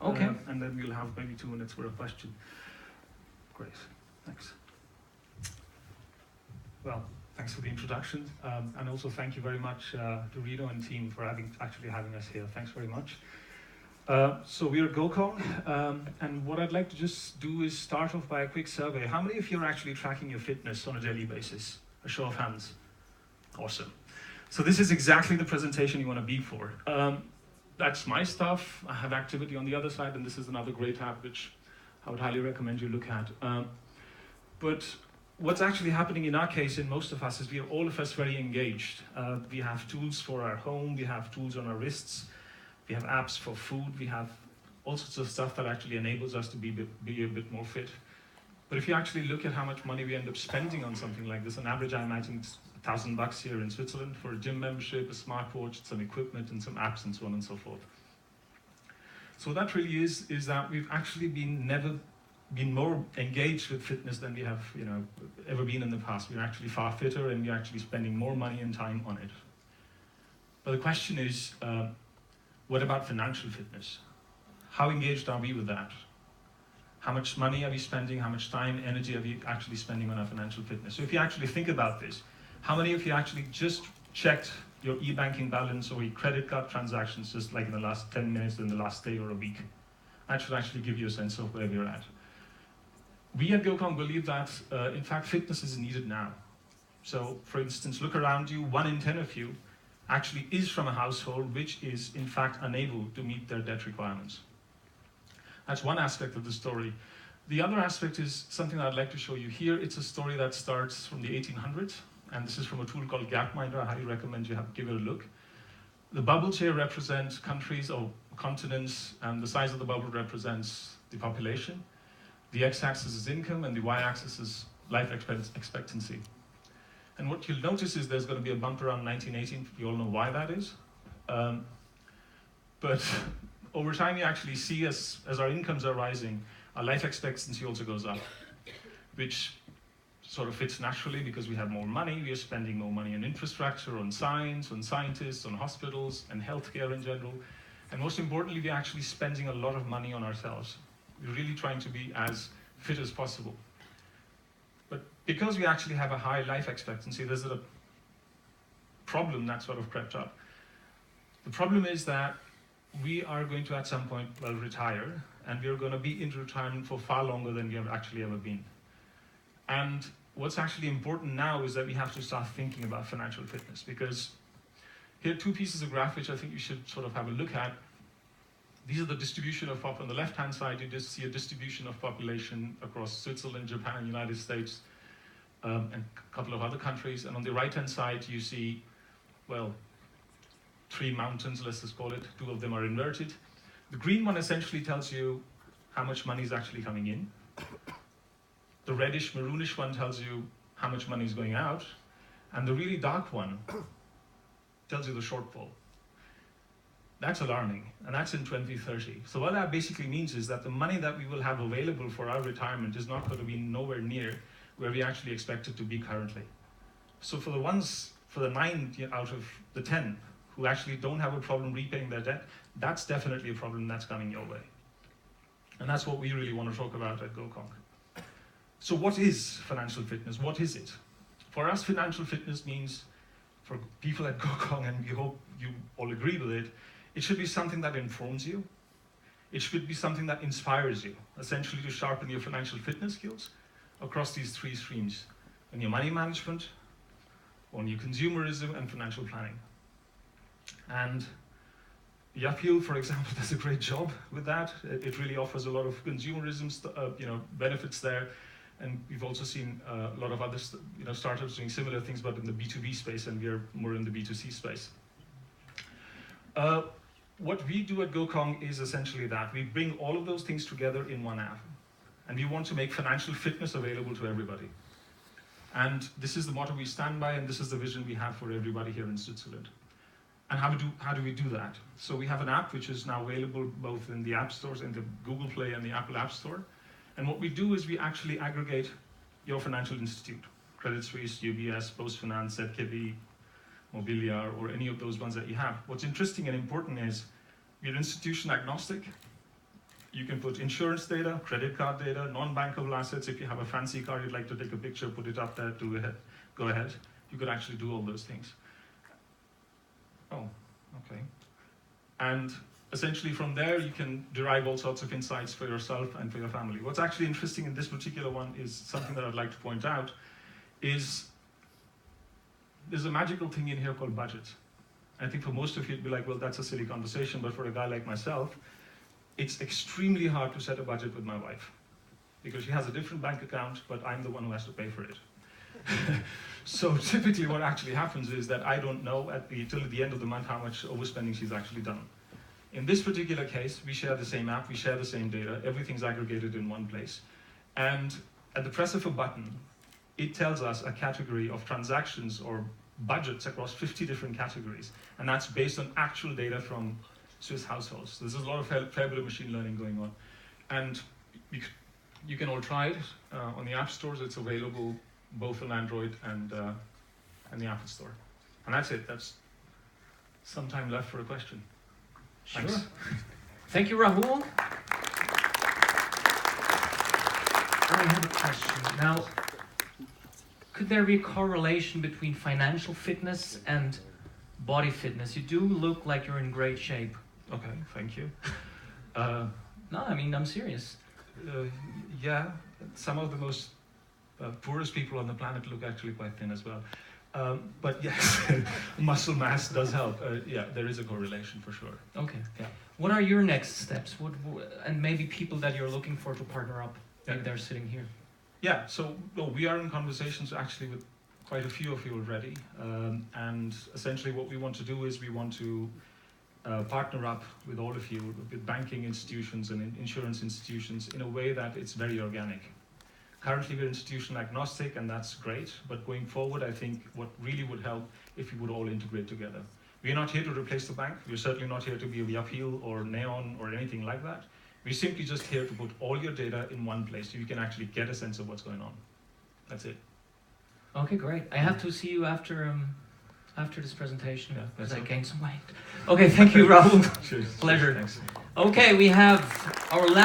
Okay. And then we'll have maybe 2 minutes for a question. Great, thanks. Well, thanks for the introduction, and also thank you very much to Rito and team for actually having us here. Thanks very much. So we're GOKONG, and what I'd like to just do is start off by a quick survey. How many of you are actually tracking your fitness on a daily basis? A show of hands. Awesome. So this is exactly the presentation you want to be for. That's my stuff. I have activity on the other side, and this is another great app which I would highly recommend you look at. But what's actually happening in our case, in most of us, is we are all of us very engaged. We have tools for our home, we have tools on our wrists, we have apps for food, we have all sorts of stuff that actually enables us to be a bit more fit. But if you actually look at how much money we end up spending on something like this, on average I imagine it's $1,000 here in Switzerland for a gym membership, a smartwatch, some equipment and some apps and so on and so forth. So what that really is that we've actually never been more engaged with fitness than we have ever been in the past. We're actually far fitter and we're actually spending more money and time on it. But the question is, what about financial fitness? How engaged are we with that? How much money are we spending? How much time, energy are we actually spending on our financial fitness? So if you actually think about this, how many of you actually just checked your e-banking balance or your credit card transactions just like in the last 10 minutes in the last day or a week? That should actually give you a sense of where we're at. We at GOKONG believe that, in fact, fitness is needed now. So, for instance, look around you, 1 in 10 of you actually is from a household which is, in fact, unable to meet their debt requirements. That's one aspect of the story. The other aspect is something that I'd like to show you here. It's a story that starts from the 1800s, and this is from a tool called Gapminder. I highly recommend you give it a look. The bubbles here represent countries or continents, and the size of the bubble represents the population. The x-axis is income, and the y-axis is life expectancy. And what you'll notice is there's going to be a bump around 1918. You all know why that is. But over time, you actually see as our incomes are rising, our life expectancy also goes up, which sort of fits naturally because we have more money. We are spending more money on infrastructure, on science, on scientists, on hospitals, and healthcare in general. And most importantly, we're actually spending a lot of money on ourselves. We're really trying to be as fit as possible. But because we actually have a high life expectancy, there's a problem that sort of crept up. The problem is that we are going to at some point, retire, and we're going to be in retirement for far longer than we have actually ever been. And what's actually important now is that we have to start thinking about financial fitness, because here are 2 pieces of graph which I think you should sort of have a look at. These are the distribution of on the left-hand side, you just see a distribution of population across Switzerland, Japan, United States, and a couple of other countries. And on the right-hand side, you see, 3 mountains, let's just call it. 2 of them are inverted. The green one essentially tells you how much money is actually coming in. The reddish, maroonish one tells you how much money is going out. And the really dark one tells you the shortfall. That's alarming, and that's in 2030. So what that basically means is that the money that we will have available for our retirement is not going to be nowhere near where we actually expect it to be currently. So for the 9 out of the 10 who actually don't have a problem repaying their debt, that's definitely a problem that's coming your way. And that's what we really want to talk about at GOKONG. So what is financial fitness? What is it? For us, financial fitness means, for people at GOKONG, and we hope you all agree with it, it should be something that informs you. It should be something that inspires you, essentially to sharpen your financial fitness skills across these 3 streams: on your money management, on your consumerism, and financial planning. And Yapil, for example, does a great job with that. It really offers a lot of consumerism, benefits there. And we've also seen a lot of other startups doing similar things, but in the B2B space, and we're more in the B2C space. What we do at GOKONG is essentially that. We bring all of those things together in one app. And we want to make financial fitness available to everybody. And this is the motto we stand by, and this is the vision we have for everybody here in Switzerland. And how do we do that? So we have an app which is now available both in the app stores, in the Google Play and the Apple App Store. And what we do is we actually aggregate your financial institute, Credit Suisse, UBS, PostFinance, ZKB, Mobiliar, or any of those ones that you have. What's interesting and important is we're institution agnostic. you can put insurance data, credit card data, non-bankable assets. If you have a fancy car you'd like to take a picture, put it up there, go ahead. You could actually do all those things. Oh, okay. And essentially from there you can derive all sorts of insights for yourself and for your family. What's actually interesting in this particular one is something that I'd like to point out is there's a magical thing in here called budget. I think for most of you it'd be like, well, that's a silly conversation, but for a guy like myself, it's extremely hard to set a budget with my wife because she has a different bank account, but I'm the one who has to pay for it. So typically what actually happens is that I don't know till the end of the month how much overspending she's actually done. In this particular case, we share the same app, we share the same data, everything's aggregated in one place. And at the press of a button, it tells us a category of transactions or budgets across 50 different categories. And that's based on actual data from Swiss households. So there's a lot of fair bit of machine learning going on. And you can all try it on the app stores. It's available both on Android and the Apple Store. And that's it. That's some time left for a question. Sure. Thanks. Thank you, Rahul. I have a question. Now, could there be a correlation between financial fitness and body fitness? You do look like you're in great shape. Okay, thank you. No, I mean, I'm serious. Yeah, some of the most poorest people on the planet look actually quite thin as well. But yes, muscle mass does help. Yeah, there is a correlation for sure. Okay. Yeah. What are your next steps? And maybe people that you're looking for to partner up? Maybe they're sitting here. Yeah, so we are in conversations actually with quite a few of you already. And essentially what we want to do is we want to partner up with all of you, with banking institutions and insurance institutions in a way that it's very organic. Currently we're institution agnostic and that's great, but going forward I think what really would help if we would all integrate together. We're not here to replace the bank, we're certainly not here to be Yapeel or Neon or anything like that. We're simply just here to put all your data in one place so you can actually get a sense of what's going on. That's it. Okay, great. I have to see you after this presentation because I gained some weight. Okay, thank you, Rahul. Cheers. Pleasure. Thanks. Okay, we have our last